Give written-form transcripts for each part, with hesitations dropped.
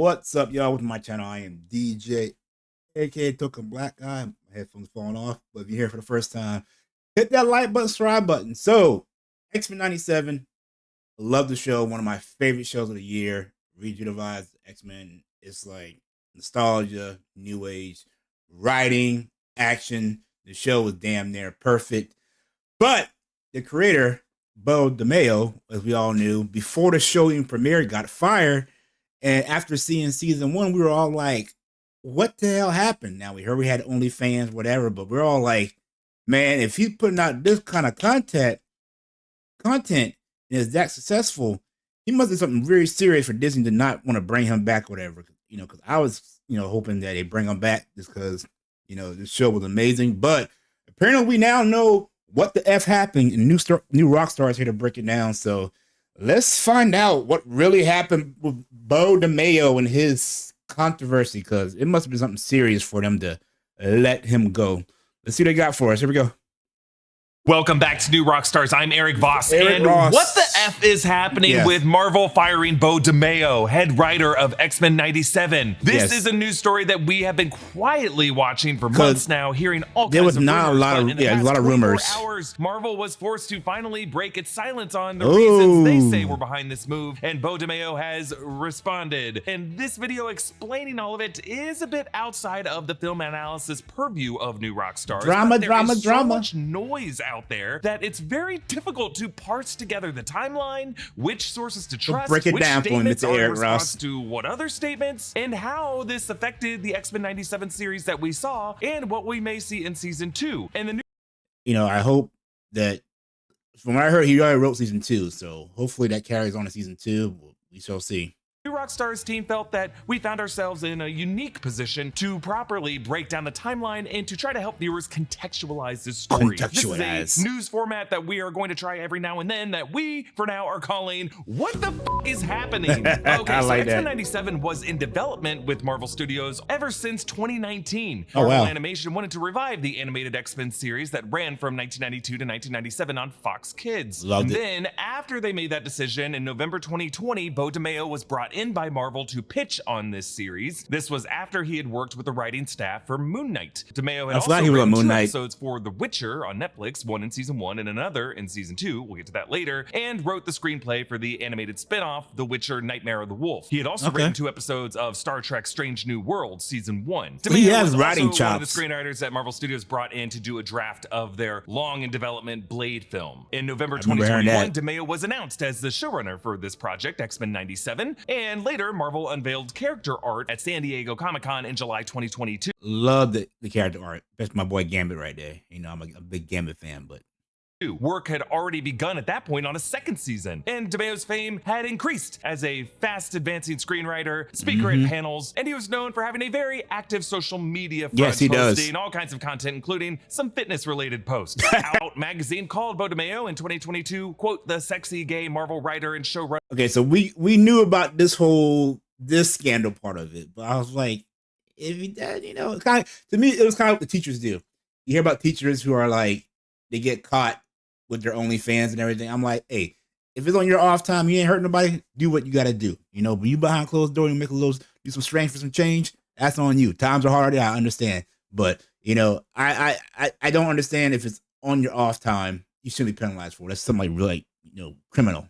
What's up, y'all? With my channel, I am DJ, aka Token Black Guy. My headphones falling off, but if you're here for the first time, hit that like button, subscribe button. So, X-Men 97, love the show. One of my favorite shows of the year. Rejuvenized X-Men. It's like nostalgia, new age, writing, action. The show was damn near perfect. But the creator, Beau DeMayo, as we all knew, before the show even premiered, got fired. And after seeing season 1, we were all like, what the hell happened? Now, we heard we had OnlyFans, whatever, but we're all like, man, if he's putting out this kind of content and is that successful, he must have something very serious for Disney to not want to bring him back, whatever. You know, because I was, hoping that they bring him back just because, this show was amazing. But apparently we now know what the F happened, and new rock stars here to break it down. So let's find out what really happened with Beau DeMayo and his controversy, because it must have been something serious for them to let him go. Let's see what they got for us. Here we go. Welcome back to New Rockstars. I'm Eric Voss. Eric Ross. What the F is happening with Marvel firing Beau DeMayo, head writer of X-Men 97? This is a news story that we have been quietly watching for months now, hearing all kinds of rumors. There was not a lot of rumors. Hours, Marvel was forced to finally break its silence on the reasons they say were behind this move, and Beau DeMayo has responded. And this video explaining all of it is a bit outside of the film analysis purview of New Rockstars. Drama. So much noise out there that it's very difficult to parse together the timeline, which sources to trust, break it which down for him, statements are in Eric response Ross. to what other statements, and how this affected the X-Men 97 series that we saw and what we may see in season 2. And the new I hope that, from what I heard, he already wrote season 2, so hopefully that carries on to season 2. We shall see. New Rockstars team felt that we found ourselves in a unique position to properly break down the timeline and to try to help viewers contextualize this story. This is a news format that we are going to try every now and then that we, for now, are calling What the F is Happening? Okay, so X-Men 97 was in development with Marvel Studios ever since 2019. Marvel Animation wanted to revive the animated X-Men series that ran from 1992 to 1997 on Fox Kids. Then, after they made that decision, in November 2020, Beau DeMayo was brought in by Marvel to pitch on this series. This was after he had worked with the writing staff for Moon Knight. DeMayo had also written 2 episodes for The Witcher on Netflix, one in season 1 and another in season 2, we'll get to that later, and wrote the screenplay for the animated spin-off, The Witcher Nightmare of the Wolf. He had also written 2 episodes of Star Trek Strange New Worlds season 1. DeMayo he has writing also chops. one of the screenwriters that Marvel Studios brought in to do a draft of their long in development Blade film. In November 2021, DeMayo was announced as the showrunner for this project, X-Men 97, and later Marvel unveiled character art at San Diego Comic-Con in July 2022. Love the character art. That's my boy Gambit right there. I'm a big Gambit fan, but work had already begun at that point on a 2nd season, and DeMayo's fame had increased as a fast advancing screenwriter, speaker at panels, and he was known for having a very active social media front, posting all kinds of content, including some fitness related posts. Out magazine called Beau DeMayo in 2022, quote, the sexy gay Marvel writer and showrunner. Okay, so we knew about this scandal part of it, but I was like, if he did, to me, it was kind of what the teachers do. You hear about teachers who are like, they get caught with their OnlyFans and everything. I'm like, hey, if it's on your off time, you ain't hurting nobody, do what you got to do. When you behind closed door, you make do some strange for some change, that's on you. Times are hard, I understand. But, I don't understand if it's on your off time, you shouldn't be penalized for it. That's something really, criminal.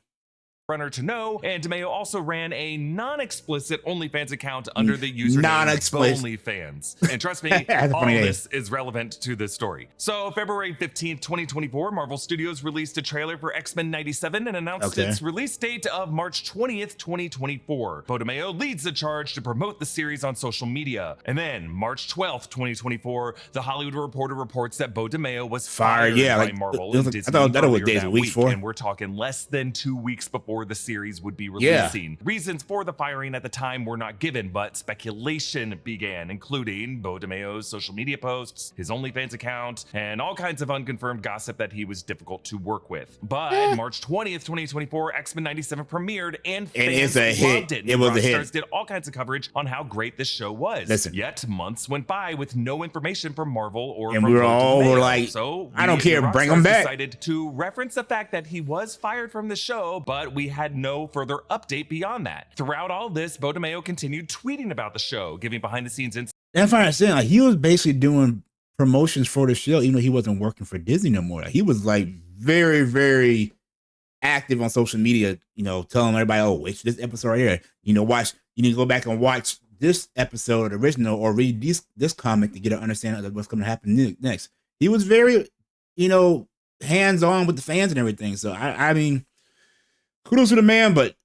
Runner to know, and DeMayo also ran a non-explicit OnlyFans account under the username OnlyFans. And trust me, all this is relevant to this story. So February 15th, 2024, Marvel Studios released a trailer for X-Men 97 and announced its release date of March 20th, 2024. Beau DeMayo leads the charge to promote the series on social media. And then March 12th, 2024, The Hollywood Reporter reports that Beau DeMayo was fired by Marvel and Disney earlier that week, and we're talking less than 2 weeks before the series would be releasing. Reasons for the firing at the time were not given, but speculation began, including Beau DeMayo's social media posts, his OnlyFans account, and all kinds of unconfirmed gossip that he was difficult to work with. But March 20th, 2024, X-Men 97 premiered, and fans loved it. It was a hit. Did all kinds of coverage on how great this show was. Yet months went by with no information from Marvel or from we were all like, so I don't care, bring him back. Decided to reference the fact that he was fired from the show, but we we had no further update beyond that. Throughout all this, Beau DeMayo continued tweeting about the show, giving behind-the-scenes insights. That's what I'm saying. Like, he was basically doing promotions for the show, even though he wasn't working for Disney no more. Like, he was like very, very active on social media, telling everybody, oh, wait, this episode right here, you need to go back and watch this episode, the original, or read this comic to get an understanding of what's going to happen next. He was very, hands-on with the fans and everything. So, I mean, kudos to the man, but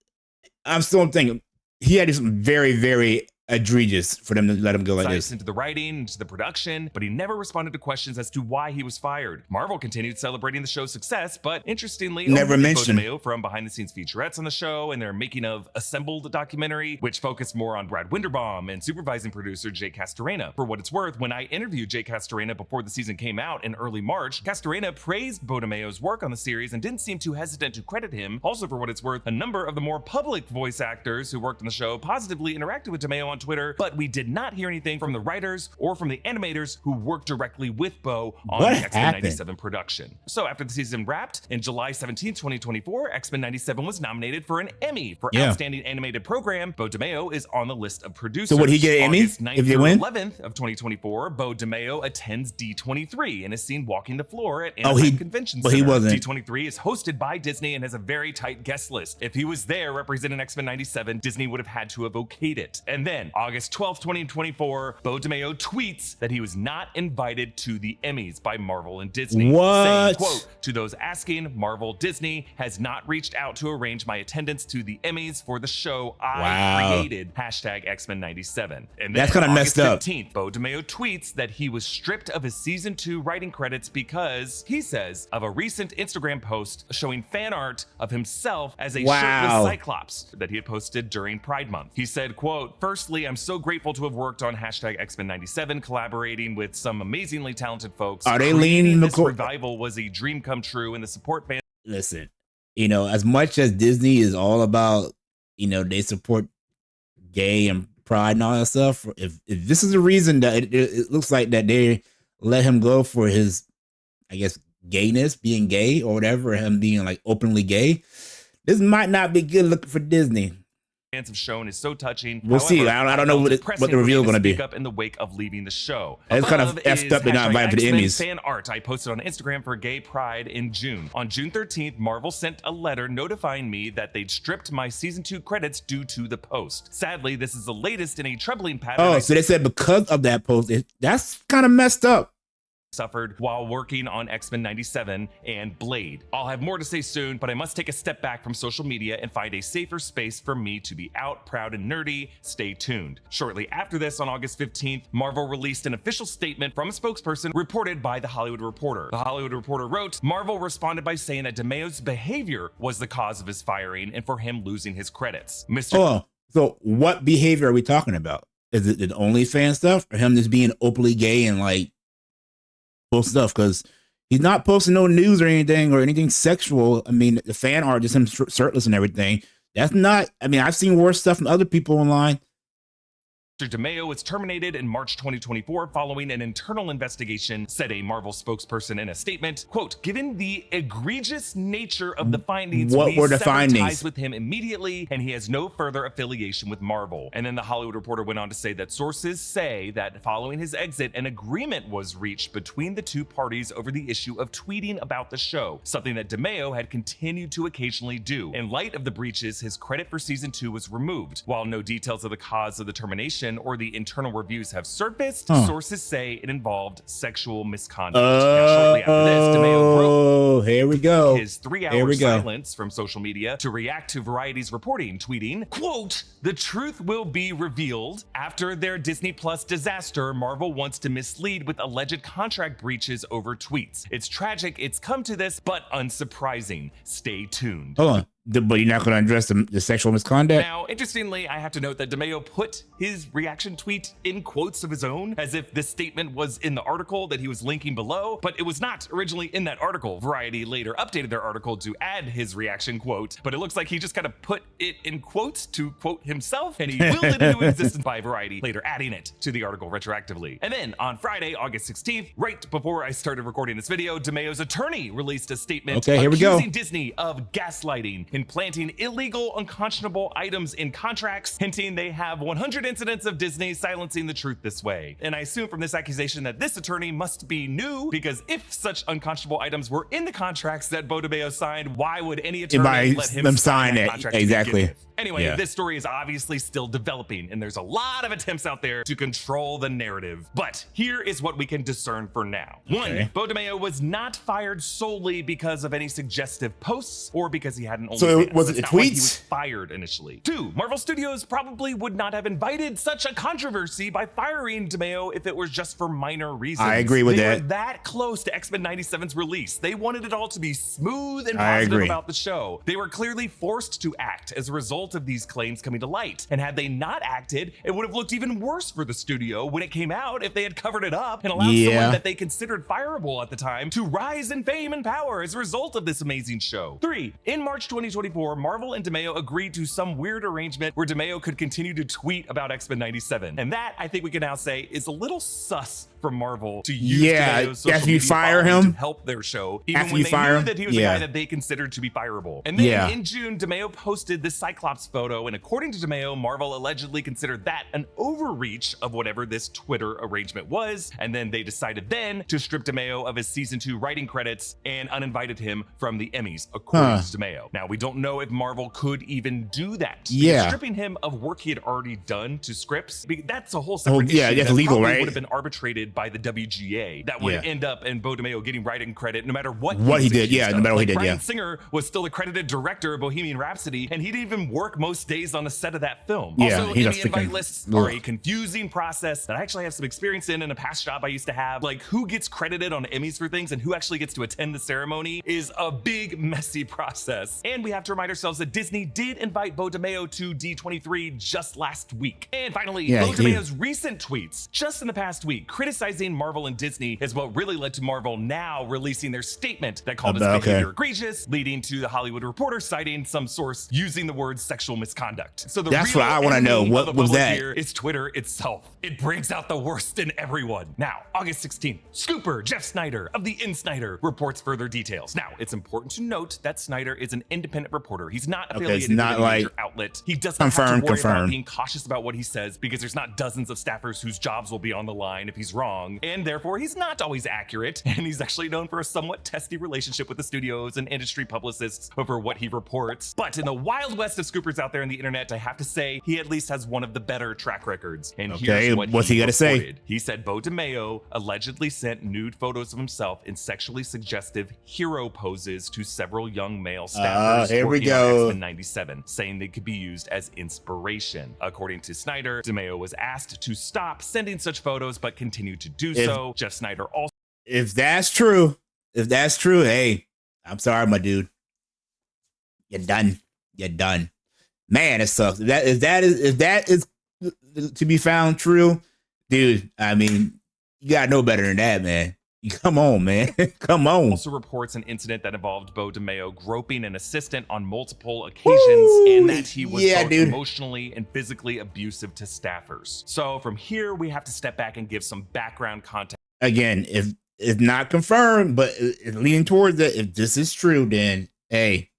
I'm still thinking he had something very, very egregious for them to let him go like this. Into the writing, into the production, but he never responded to questions as to why he was fired. Marvel continued celebrating the show's success, but interestingly, never mentioned Beau DeMayo from behind-the-scenes featurettes on the show and their making of Assembled documentary, which focused more on Brad Winderbaum and supervising producer Jay Castorena. For what it's worth, when I interviewed Jay Castorena before the season came out in early March, Castorena praised Beau DeMayo's work on the series and didn't seem too hesitant to credit him. Also, for what it's worth, a number of the more public voice actors who worked on the show positively interacted with DeMayo on Twitter, but we did not hear anything from the writers or from the animators who worked directly with Beau on the X-Men 97 production. So after the season wrapped, in July 17, 2024, X-Men 97 was nominated for an Emmy for Outstanding Animated Program. Beau DeMayo is on the list of producers. So would he get an Emmy if they win? 11th of 2024, Beau DeMayo attends D23 and is seen walking the floor at Anaheim Convention Center. But he wasn't. D23 is hosted by Disney and has a very tight guest list. If he was there representing X-Men 97, Disney would have had to have okayed it. And then August 12th, 2024, Beau DeMayo tweets that he was not invited to the Emmys by Marvel and Disney. What? Saying, quote, "To those asking, Marvel Disney has not reached out to arrange my attendance to the Emmys for the show I created, hashtag X-Men 97. And then that's kind of messed up. 15th, Beau DeMayo tweets that he was stripped of his season 2 writing credits because, he says, of a recent Instagram post showing fan art of himself as a shirtless Cyclops that he had posted during Pride Month. He said, quote, "Firstly, I'm so grateful to have worked on hashtag X-Men 97, collaborating with some amazingly talented folks. Are they leaning this revival was a dream come true, and the support band." Listen, as much as Disney is all about, they support gay and pride and all that stuff, if this is the reason that it looks like that they let him go for his, I guess, gayness, being gay or whatever, him being like openly gay, this might not be good looking for Disney. Have shown is so touching. We'll see. I don't know what the reveal is going to be. Up in the wake of leaving the show. It's kind of effed up. They're not invited to the Emmys. Fan art I posted on Instagram for Gay Pride in June. On June 13th, Marvel sent a letter notifying me that they'd stripped my season 2 credits due to the post. Sadly, this is the latest in a troubling pattern. Oh, so they said because of that post, that's kind of messed up. Suffered while working on X-Men 97 and Blade. I'll have more to say soon, but I must take a step back from social media and find a safer space for me to be out, proud, and nerdy. Stay tuned. Shortly after this, on August 15th, Marvel released an official statement from a spokesperson reported by The Hollywood Reporter. The Hollywood Reporter wrote, Marvel responded by saying that DeMayo's behavior was the cause of his firing and for him losing his credits. So what behavior are we talking about? Is it the OnlyFans stuff or him just being openly gay and like post stuff? Because he's not posting no news or anything sexual. I mean, the fan art, just him shirtless and everything. That's not, I mean, I've seen worse stuff from other people online. Mr. DeMayo was terminated in March 2024 following an internal investigation, said a Marvel spokesperson in a statement. Quote, given the egregious nature of the findings, what were the severed findings? Ties with him immediately, and he has no further affiliation with Marvel. And then the Hollywood Reporter went on to say that sources say that following his exit, an agreement was reached between the two parties over the issue of tweeting about the show, something that DeMayo had continued to occasionally do. In light of the breaches, his credit for season 2 was removed. While no details of the cause of the termination or the internal reviews have surfaced, sources say it involved sexual misconduct. Now, shortly after this, DeMayo broke his 3-hour silence from social media to react to Variety's reporting, tweeting, quote, the truth will be revealed. After their Disney Plus disaster, Marvel wants to mislead with alleged contract breaches over tweets. It's tragic it's come to this, but unsurprising. Stay tuned. Hold on. But you're not going to address the sexual misconduct? Now, interestingly, I have to note that DeMayo put his reaction tweet in quotes of his own, as if this statement was in the article that he was linking below, but it was not originally in that article. Variety later updated their article to add his reaction quote, but it looks like he just kind of put it in quotes to quote himself, and he willed it into existence by Variety, later adding it to the article retroactively. And then on Friday, August 16th, right before I started recording this video, DeMayo's attorney released a statement accusing Disney of gaslighting. in planting illegal, unconscionable items in contracts, hinting they have 100 incidents of Disney silencing the truth this way. And I assume from this accusation that this attorney must be new, because if such unconscionable items were in the contracts that Beau DeMayo signed, why would any attorney let him sign that contract? Exactly. Anyway, this story is obviously still developing, and there's a lot of attempts out there to control the narrative. But here is what we can discern for now. One, Beau DeMayo was not fired solely because of any suggestive posts or because he had an OnlyFans. So was it the tweets? He was fired initially. Two, Marvel Studios probably would not have invited such a controversy by firing DeMayo if it was just for minor reasons. I agree with that. They were that close to X-Men 97's release. They wanted it all to be smooth and positive about the show. They were clearly forced to act as a result of these claims coming to light. And had they not acted, it would have looked even worse for the studio when it came out if they had covered it up and allowed someone that they considered fireable at the time to rise in fame and power as a result of this amazing show. Three, in March 2024, Marvel and DeMayo agreed to some weird arrangement where DeMayo could continue to tweet about X-Men 97. And that, I think we can now say, is a little sus from Marvel to use DeMayo's social media to help their show, even when they knew that he was a guy that they considered to be fireable. And then in June, DeMayo posted this Cyclops photo, and according to DeMayo, Marvel allegedly considered that an overreach of whatever this Twitter arrangement was, and then they decided then to strip DeMayo of his season 2 writing credits and uninvited him from the Emmys, according to DeMayo. Now, we don't know if Marvel could even do that. Stripping him of work he had already done to scripts, that's a whole separate issue. That's legal, right? Would have been arbitrated by the WGA. That would end up in Beau DeMayo getting writing credit no matter what he did. No matter what he did. Bryan Singer was still the credited director of Bohemian Rhapsody, and he didn't even work most days on the set of that film. Also, the invite lists are a confusing process that I actually have some experience in a past job I used to have. Like, who gets credited on Emmys for things and who actually gets to attend the ceremony is a big, messy process. And we have to remind ourselves that Disney did invite Beau DeMayo to D23 just last week. And finally, Beau DeMayo's recent tweets just in the past week criticizing Marvel and Disney is what really led to Marvel now releasing their statement that called his behavior egregious, leading to the Hollywood Reporter citing some source using the word sexual misconduct. So that's what I want to know. What was that? Here is Twitter itself. It brings out the worst in everyone. Now, August 16th, Scooper Jeff Snyder of the Snyder reports further details. Now, it's important to note that Snyder is an independent reporter. He's not affiliated with a major outlet. He doesn't have to worry about being cautious about what he says because there's not dozens of staffers whose jobs will be on the line if he's wrong, and therefore he's not always accurate, and he's actually known for a somewhat testy relationship with the studios and industry publicists over what he reports. But in the wild west of scoopers out there on the internet, I have to say he at least has one of the better track records. And here's what's he got to say. He said Beau DeMayo allegedly sent nude photos of himself in sexually suggestive hero poses to several young male staffers working on X-Men 97, saying they could be used as inspiration. According to Snyder, DeMayo was asked to stop sending such photos, but continued to do so. Jeff Snyder also. If that's true, hey, I'm sorry, my dude. You're done. Man, it sucks. If that is to be found true, dude, I mean, you gotta know better than that, man. Come on, man. Come on. Also reports an incident that involved Beau DeMayo groping an assistant on multiple occasions, and that he was both emotionally and physically abusive to staffers. So from here, we have to step back and give some background context. Again, if it's not confirmed, but it's leaning towards that. If this is true, then hey,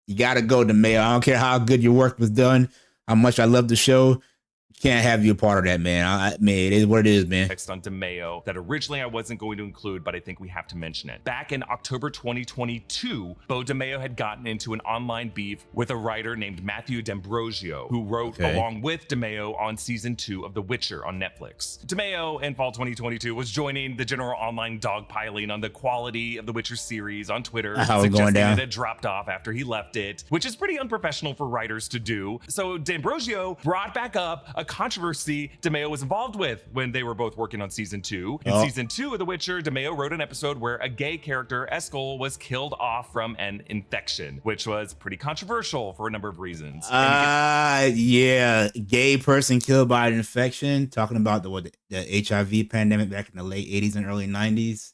you gotta go DeMayo. I don't care how good your work was done, how much I love the show. Can't have you a part of that, man. It is what it is, man. Text on DeMayo that originally I wasn't going to include, but I think we have to mention it. Back in October 2022, Beau DeMayo had gotten into an online beef with a writer named Matthew D'Ambrosio, who wrote along with DeMayo on season 2 of The Witcher on Netflix. DeMayo in fall 2022 was joining the general online dogpiling on the quality of The Witcher series on Twitter, suggesting it had dropped off after he left it, which is pretty unprofessional for writers to do. So D'Ambrosio brought back up a controversy DeMayo was involved with when they were both working on season 2. In season 2 of The Witcher, DeMayo wrote an episode where a gay character, Eskel, was killed off from an infection, which was pretty controversial for a number of reasons. Gay person killed by an infection. Talking about the HIV pandemic back in the late 80s and early 90s.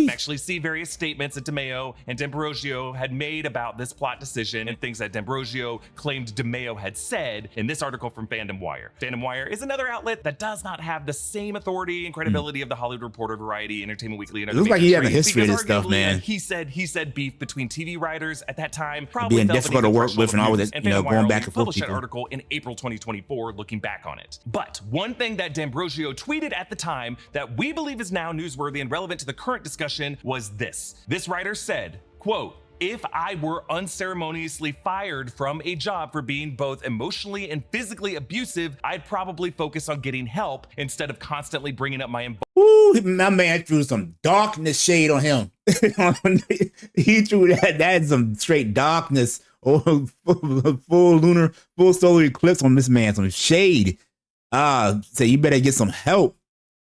Actually see various statements that DeMayo and D'Ambrosio had made about this plot decision and things that D'Ambrosio claimed DeMayo had said in this article from Fandom Wire. Fandom Wire is another outlet that does not have the same authority and credibility of the Hollywood Reporter, Variety, Entertainment Weekly, and it looks like he has a history of this stuff, man. He said beef between TV writers at that time probably being difficult to work with and all with it, going back and forth. Published that article in April 2024, looking back on it. But one thing that D'Ambrosio tweeted at the time that we believe is now newsworthy and relevant to the current discussion was this. This writer said, quote, "If I were unceremoniously fired from a job for being both emotionally and physically abusive, I'd probably focus on getting help instead of constantly bringing up my Ooh, my man threw some darkness shade on him. He threw that some straight darkness, full solar eclipse on this man, some shade. So you better get some help.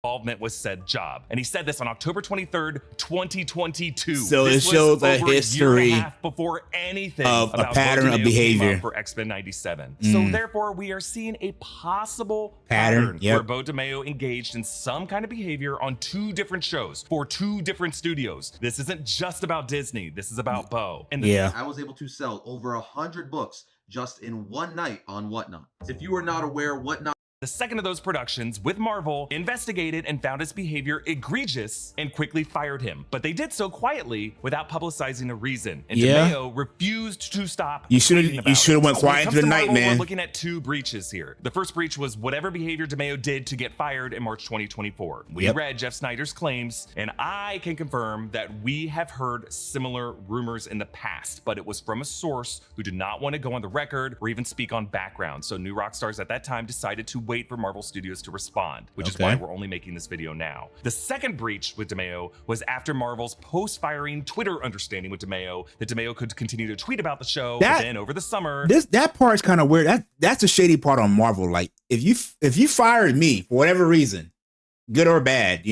Involvement with said job." And he said this on October 23rd, 2022. So it shows a history a year and a half before anything of a pattern of behavior for X-Men 97. So therefore, we are seeing a possible pattern where Beau DeMayo engaged in some kind of behavior on 2 different shows for 2 different studios. This isn't just about Disney. This is about Beau. And I was able to sell over 100 books just in one night on Whatnot. If you are not aware, Whatnot. The second of those productions with Marvel investigated and found his behavior egregious and quickly fired him. But they did so quietly without publicizing a reason. And DeMayo refused to stop. You should have went quiet into the night, Marvel, man. We're looking at 2 breaches here. The first breach was whatever behavior DeMayo did to get fired in March 2024. We read Jeff Snyder's claims, and I can confirm that we have heard similar rumors in the past, but it was from a source who did not want to go on the record or even speak on background. So New Rockstars at that time decided to wait for Marvel Studios to respond, which is why we're only making this video now. The second breach with DeMayo was after Marvel's post-firing Twitter understanding with DeMayo that DeMayo could continue to tweet about the show. But then over the summer, that part's kind of weird. That's a shady part on Marvel. Like if you fired me for whatever reason, good or bad, you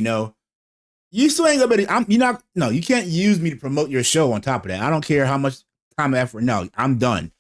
still ain't gonna you can't use me to promote your show on top of that. I don't care how much time and effort. No, I'm done.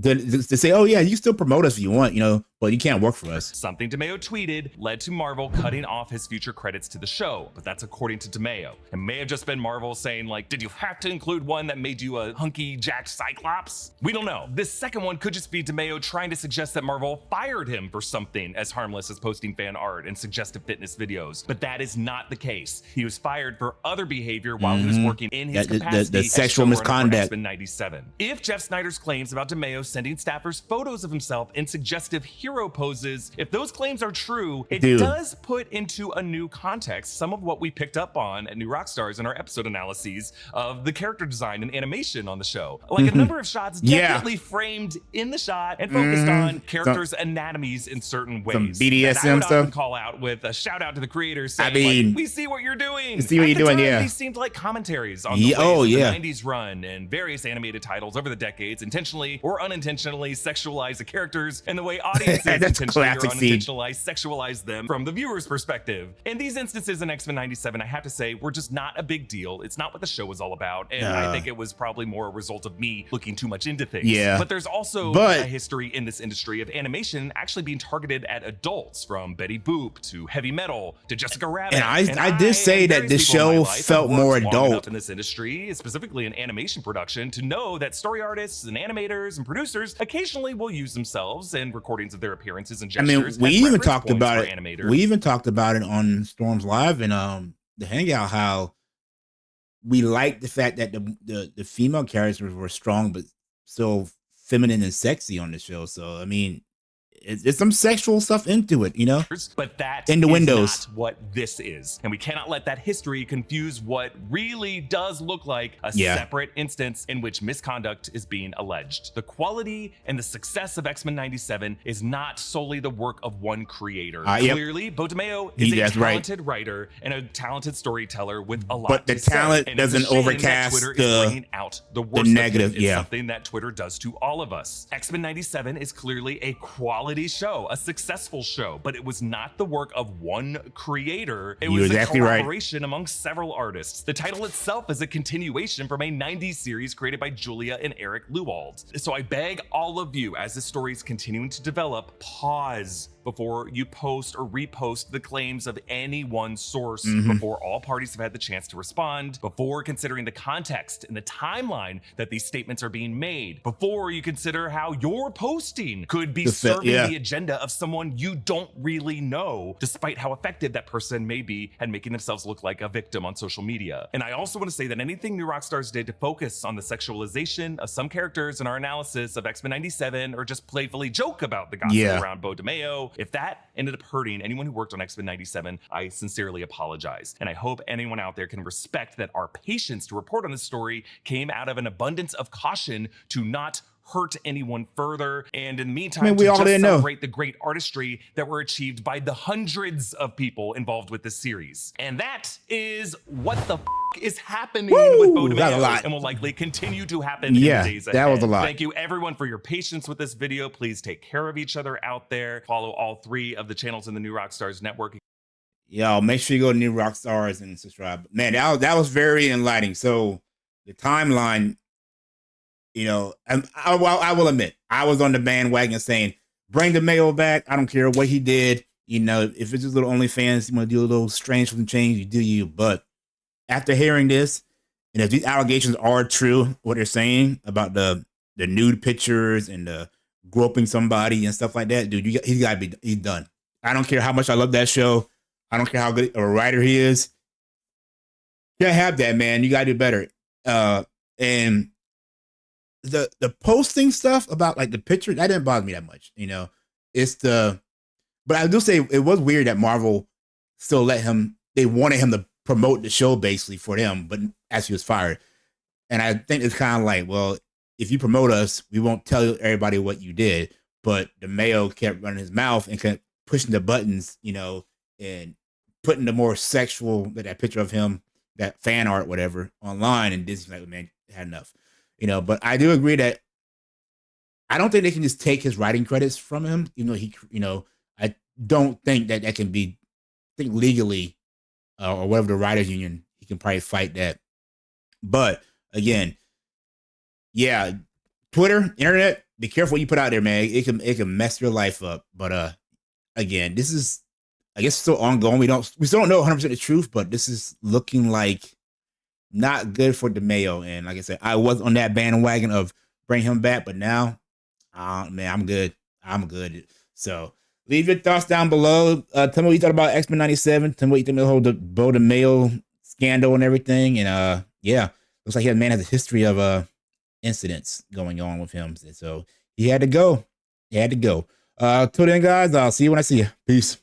To say, oh yeah, you still promote us if you want, but you can't work for us. Something DeMayo tweeted led to Marvel cutting off his future credits to the show, but that's according to DeMayo. It may have just been Marvel saying like, did you have to include one that made you a hunky jacked Cyclops? We don't know. This second one could just be DeMayo trying to suggest that Marvel fired him for something as harmless as posting fan art and suggestive fitness videos, but that is not the case. He was fired for other behavior while he was working in his capacity the sexual misconduct. X-Men 97. If Jeff Snyder's claims about DeMayo sending staffers photos of himself in suggestive hero poses, if those claims are true, it does put into a new context some of what we picked up on at New Rockstars in our episode analyses of the character design and animation on the show. Like a number of shots definitely framed in the shot and focused on characters' anatomies in certain ways. Some BDSM stuff. Call out with a shout out to the creators saying, like, we see what you're doing. See what you're doing, These seemed like commentaries on the ways the 90s run and various animated titles over the decades intentionally or unintentionally sexualize the characters and the way audiences intentionally or unintentionally sexualize them from the viewer's perspective. And these instances in X-Men 97, I have to say, were just not a big deal. It's not what the show was all about. And I think it was probably more a result of me looking too much into things. But there's also a history in this industry of animation actually being targeted at adults, from Betty Boop to Heavy Metal to Jessica Rabbit. And I did say that the show felt more adult in this industry, specifically in animation production, to know that story artists and animators and producers occasionally will use themselves and recordings of their appearances and gestures. We even talked about it. We even talked about it on Storms Live and the Hangout, how we liked the fact that the female characters were strong but so feminine and sexy on the show. So I mean, it's some sexual stuff into it, But that in the windows. Not what this is. And we cannot let that history confuse what really does look like a separate instance in which misconduct is being alleged. The quality and the success of X-Men 97 is not solely the work of one creator. Clearly, Beau DeMayo is a talented writer and a talented storyteller with a lot to say. But the talent doesn't overcast Twitter is bringing out the worst negative. It's something that Twitter does to all of us. X-Men 97 is clearly a quality quality show, a successful show, but it was not the work of one creator. It You're was exactly a right. collaboration among several artists. The title itself is a continuation from a 90s series created by Julia and Eric Lewald. So I beg all of you, as the story is continuing to develop, pause before you post or repost the claims of any one source, before all parties have had the chance to respond, before considering the context and the timeline that these statements are being made, before you consider how your posting could be serving the agenda of someone you don't really know, despite how effective that person may be at making themselves look like a victim on social media. And I also want to say that anything New Rockstars did to focus on the sexualization of some characters in our analysis of X-Men 97, or just playfully joke about the gossip around Beau DeMayo, if that ended up hurting anyone who worked on X-Men 97, I sincerely apologize. And I hope anyone out there can respect that our patience to report on this story came out of an abundance of caution to not hurt anyone further, and in the meantime, to just celebrate the great artistry that were achieved by the hundreds of people involved with this series. And that is what the is happening with Beau DeMayo, and will likely continue to happen in the days ahead. That was a lot. Thank you everyone for your patience with this video. Please take care of each other out there. Follow all 3 of the channels in the New Rockstars network. Yo, make sure you go to New Rockstars and subscribe. Man, that was very enlightening. So the timeline, you know, I will admit, I was on the bandwagon saying, bring DeMayo back. I don't care what he did. You know, if it's just little OnlyFans, you want to do a little strange for some change, you do you. But after hearing this, and if these allegations are true, what they're saying about the nude pictures and the groping somebody and stuff like that, dude, he's done. I don't care how much I love that show. I don't care how good a writer he is. You can't have that, man. You gotta do better. And the posting stuff about like the picture, that didn't bother me that much. You know, but I do say it was weird that Marvel still let him. They wanted him to promote the show basically for them, but as he was fired. And I think it's kind of like, well, if you promote us, we won't tell everybody what you did. But DeMayo kept running his mouth and kept pushing the buttons, you know, and putting the more sexual, that picture of him, that fan art, whatever, online. And Disney's like, man, had enough, you know. But I do agree that I don't think they can just take his writing credits from him. You know, I don't think that can be, I think legally, or whatever the writers union, he can probably fight that. But again, yeah, Twitter, internet, be careful what you put out there, man. It can mess your life up. But again, this is, I guess, still ongoing. We still don't know 100% the truth, but this is looking like not good for DeMayo. And like I said, I was on that bandwagon of bring him back, but now, man, I'm good. I'm good. So leave your thoughts down below. Tell me what you thought about X-Men 97. Tell me what you think of the whole Beau DeMayo scandal and everything. And yeah, looks like man has a history of incidents going on with him. So he had to go. Till then, guys, I'll see you when I see you. Peace.